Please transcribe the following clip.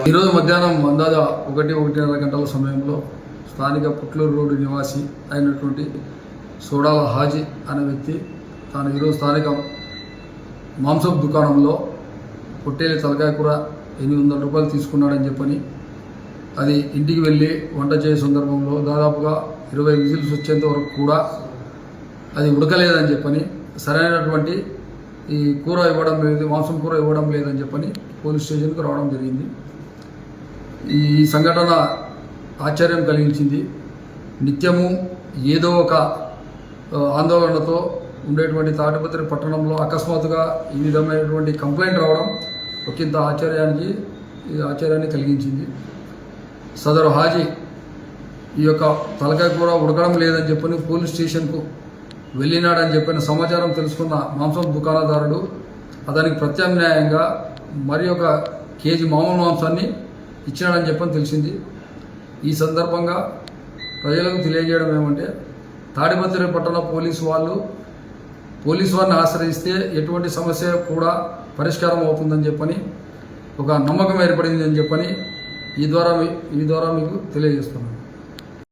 ఈరోజు మధ్యాహ్నం అందాజ 1-1:30 గంటల సమయంలో స్థానిక పుట్లూరు రోడ్డు నివాసి అయినటువంటి సోడాల హాజీ అనే వ్యక్తి తాను ఈరోజు స్థానిక మాంసం దుకాణంలో పొట్టేలి తలకాయ కూర 800 రూపాయలు తీసుకున్నాడని చెప్పని అది ఇంటికి వెళ్ళి వంట చేసే సందర్భంలో దాదాపుగా 20 విజిల్స్ వచ్చేంత వరకు కూడా అది ఉడకలేదని చెప్పని సరైనటువంటి ఈ కూర ఇవ్వడం లేదు, మాంసం కూర ఇవ్వడం లేదని చెప్పని పోలీస్ స్టేషన్కు రావడం జరిగింది. ఈ సంఘటన ఆశ్చర్యం కలిగించింది. నిత్యము ఏదో ఒక ఆందోళనతో ఉండేటువంటి తాటిపత్రి పట్టణంలో అకస్మాత్తుగా ఈ విధమైనటువంటి కంప్లైంట్ రావడం ఒకంత ఆశ్చర్యాన్ని కలిగించింది. సదరు హాజీ ఈ యొక్క తలకాయ కూర ఉడకడం లేదని చెప్పని పోలీస్ స్టేషన్కు వెళ్ళినాడని చెప్పిన సమాచారం తెలుసుకున్న మాంసం దుకాణదారుడు అతనికి ప్రత్యామ్నాయంగా మరి ఒక కేజీ మామూలు మాంసాన్ని ఇచ్చినాడని చెప్పని తెలిసింది. ఈ సందర్భంగా ప్రజలకు తెలియజేయడం ఏమంటే తాడిపత్రి పట్టణ పోలీసు వారిని ఆశ్రయిస్తే ఎటువంటి సమస్య కూడా పరిష్కారం అవుతుందని చెప్పని ఒక నమ్మకం ఏర్పడింది అని చెప్పని ఈ ద్వారా మీకు తెలియజేస్తున్నాను.